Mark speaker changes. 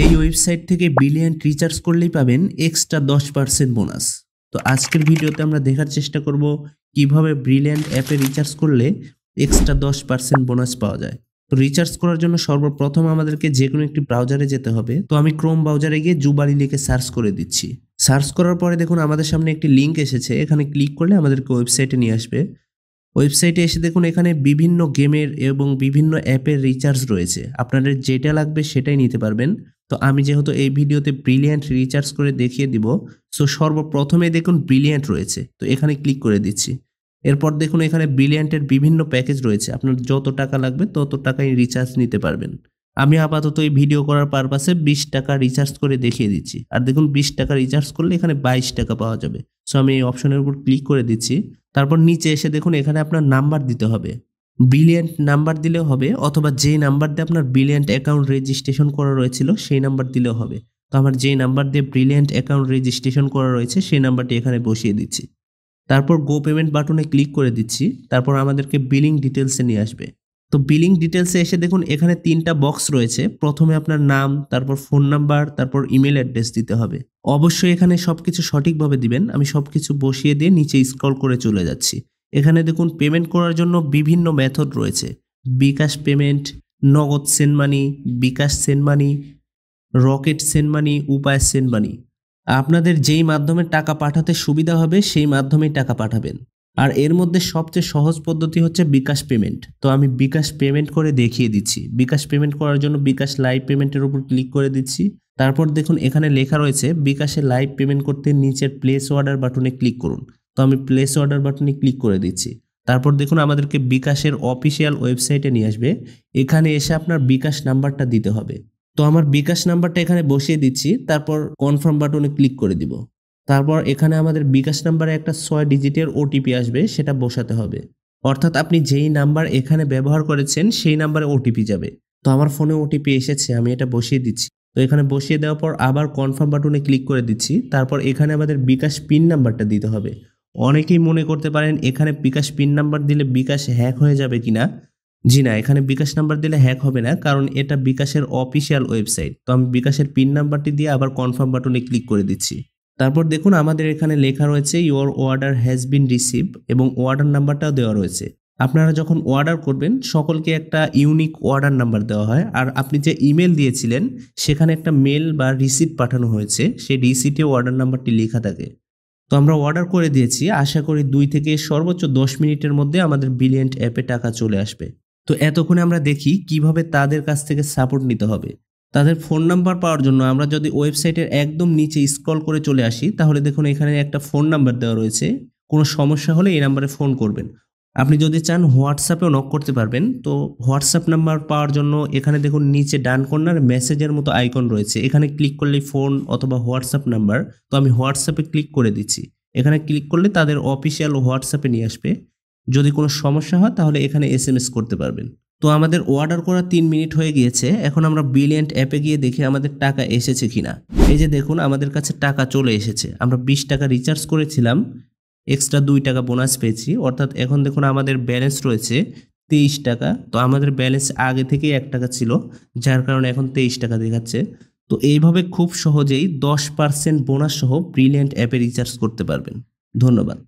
Speaker 1: এই ওয়েবসাইট থেকে brilliant recharge করলেই পাবেন এক্সট্রা 10% বোনাস। তো আজকের ভিডিওতে আমরা দেখার চেষ্টা করব কিভাবে ব্রিলিয়ান্ট অ্যাপে রিচার্জ করলে এক্সট্রা 10% বোনাস পাওয়া যায়। তো রিচার্জ করার জন্য সর্বপ্রথম আমাদেরকে যে কোনো একটি ব্রাউজারে যেতে হবে। তো আমি ক্রোম ব্রাউজারে গিয়ে জুবালি লিখে সার্চ করে দিচ্ছি। সার্চ করার পরে দেখুন আমাদের সামনে একটি লিঙ্ক এসেছে, এখানে ক্লিক করলে আমাদেরকে ওয়েবসাইটে নিয়ে আসবে। ওয়েবসাইটে এসে দেখুন এখানে বিভিন্ন গেমের এবং বিভিন্ন অ্যাপের রিচার্জ রয়েছে, আপনাদের যেটা লাগবে সেটাই নিতে পারবেন। তো আমি যেহেতু এই ভিডিওতে ব্রিলিয়ান্ট রিচার্জ করে দেখিয়ে দিব, সো সর্বপ্রথমে দেখুন ব্রিলিয়ান্ট রয়েছে, তো এখানে ক্লিক করে দিচ্ছি। এরপর দেখুন এখানে ব্রিলিয়ান্টের বিভিন্ন প্যাকেজ রয়েছে, আপনার যত টাকা লাগবে তত টাকায় রিচার্জ নিতে পারবেন। আমি আপাতত এই ভিডিও করার পারপাসে 20 টাকা রিচার্জ করে দেখিয়ে দিচ্ছি। আর দেখুন 20 টাকা রিচার্জ করলে এখানে 22 টাকা পাওয়া যাবে। সো আমি এই অপশনের উপর ক্লিক করে দিচ্ছি। তারপর নিচে এসে দেখুন এখানে আপনার নাম্বার দিতে হবে, ব্রিলিয়ান্ট নাম্বার দিলেও হবে, অথবা যেই নাম্বার দিয়ে আপনার ব্রিলিয়ান্ট অ্যাকাউন্ট রেজিস্ট্রেশন করা রয়েছিল সেই নাম্বার দিলেও হবে। তো আমার যেই নাম্বার দিয়ে ব্রিলিয়ান্ট অ্যাকাউন্ট রেজিস্ট্রেশন করা রয়েছে সেই নাম্বারটি এখানে বসিয়ে দিচ্ছি। তারপর গো পেমেন্ট বাটনে ক্লিক করে দিচ্ছি। তারপর আমাদেরকে বিলিং ডিটেলসে নিয়ে আসবে। তো বিলিং ডিটেলসে এসে দেখুন এখানে 3টা বক্স রয়েছে। প্রথমে আপনার নাম, তারপর ফোন নাম্বার, তারপর ইমেল অ্যাড্রেস দিতে হবে। অবশ্যই এখানে সবকিছু সঠিকভাবে দিবেন। আমি সবকিছু বসিয়ে দিয়ে নিচে স্ক্রল করে চলে যাচ্ছি। এখানে দেখুন পেমেন্ট করার জন্য বিভিন্ন মেথড রয়েছে, bKash payment, Nagad send money, bKash send money, Rocket send money, Upay send মানি। আপনাদের যেই মাধ্যমে টাকা পাঠাতে সুবিধা হবে সেই মাধ্যমেই টাকা পাঠাবেন। আর এর মধ্যে সবচেয়ে সহজ পদ্ধতি হচ্ছে বিকাশ পেমেন্ট। তো আমি বিকাশ পেমেন্ট করে দেখিয়ে দিচ্ছি। বিকাশ পেমেন্ট করার জন্য বিকাশ লাইভ পেমেন্টের উপর ক্লিক করে দিচ্ছি। তারপর দেখুন এখানে লেখা রয়েছে বিকাশে লাইভ পেমেন্ট করতে নিচের প্লেস অর্ডার বাটনে ক্লিক করুন। তো আমি প্লেস অর্ডার বাটনে ক্লিক করে দিচ্ছি। তারপর দেখুন আমাদেরকে বিকাশের অফিসিয়াল ওয়েবসাইটে নিয়ে আসবে। এখানে এসে আপনার বিকাশ নাম্বারটা দিতে হবে। তো আমার বিকাশ নাম্বারটা এখানে বসিয়ে দিচ্ছি। তারপর কনফার্ম বাটনে ক্লিক করে দিব। তারপর এখানে আমাদের বিকাশ নাম্বারে একটা 6 ডিজিটের ওটিপি আসবে, সেটা বসাতে হবে। অর্থাৎ আপনি যেই নাম্বার এখানে ব্যবহার করেছেন সেই নাম্বারে ওটিপি যাবে। তো আমার ফোনে ওটিপি এসেছে, আমি এটা বসিয়ে দিচ্ছি। তো এখানে বসিয়ে দেওয়ার পর আবার কনফার্ম বাটনে ক্লিক করে দিচ্ছি। তারপর এখানে আমাদের বিকাশ পিন নাম্বারটা দিতে হবে। অনেকেই মনে করতে পারেন এখানে বিকাশ পিন নাম্বার দিলে বিকাশ হ্যাক হয়ে যাবে কিনা। জি না, এখানে বিকাশ নাম্বার দিলে হ্যাক হবে না, কারণ এটা বিকাশের অফিসিয়াল ওয়েবসাইট। তো আমি বিকাশের পিন নাম্বারটি দিয়ে আবার কনফার্ম বাটনে ক্লিক করে দিচ্ছি। তারপর দেখুন আমাদের এখানে লেখা রয়েছে your order has been receive, এবং অর্ডার নাম্বারটাও দেওয়া রয়েছে। আপনারা যখন অর্ডার করবেন সকলকে একটা ইউনিক অর্ডার নাম্বার দেওয়া হয়। আর আপনি যে ইমেল দিয়েছিলেন সেখানে একটা মেল বা রিসিট পাঠানো হয়েছে, সেই রিসিটে অর্ডার নাম্বারটি লেখা থাকে। তো আমরা অর্ডার করে দিয়েছি, আশা করি 2 থেকে সর্বোচ্চ 10 মিনিটের মধ্যে আমাদের ব্রিলিয়ান্ট অ্যাপে টাকা চলে আসবে। তো এতক্ষণে আমরা দেখি কিভাবে তাদের কাছ থেকে সাপোর্ট নিতে হবে। তাদের ফোন নাম্বার পাওয়ার জন্য আমরা যদি ওয়েবসাইটের একদম নিচে স্ক্রল করে চলে আসি, তাহলে দেখুন এখানে একটা ফোন নাম্বার দেওয়া রয়েছে। কোনো সমস্যা হলে এই নাম্বারে ফোন করবেন। আপনি যদি চান হোয়াটসঅ্যাপেও নক করতে পারবেন। তো হোয়াটসঅ্যাপ নাম্বার পাওয়ার জন্য এখানে দেখুন নিচে ডান কর্নার মেসেজের মতো আইকন রয়েছে, এখানে ক্লিক করলেই ফোন অথবা হোয়াটসঅ্যাপ নাম্বার। তো আমি হোয়াটসঅ্যাপে ক্লিক করে দিচ্ছি। এখানে ক্লিক করলে তাদের অফিসিয়াল হোয়াটসঅ্যাপে নিয়ে আসবে। যদি কোনো সমস্যা হয় তাহলে এখানে এসএমএস করতে পারবেন। তো আমাদের অর্ডার করা 3 মিনিট হয়ে গিয়েছে। এখন আমরা ব্রিলিয়ান্ট অ্যাপে গিয়ে দেখি আমাদের টাকা এসেছে কিনা। এই যে দেখুন আমাদের কাছে টাকা চলে এসেছে। আমরা 20 টাকা রিচার্জ করেছিলাম, এক্সট্রা 2 টাকা বোনাস পেয়েছি। অর্থাৎ এখন দেখুন আমাদের ব্যালেন্স রয়েছে 23 টাকা। তো আমাদের ব্যালেন্স আগে থেকেই 1 টাকা ছিল, যার কারণে এখন 23 টাকা দেখাচ্ছে। তো এইভাবে খুব সহজেই 10% বোনাস সহ ব্রিলিয়ান্ট অ্যাপে রিচার্জ করতে পারবেন। ধন্যবাদ।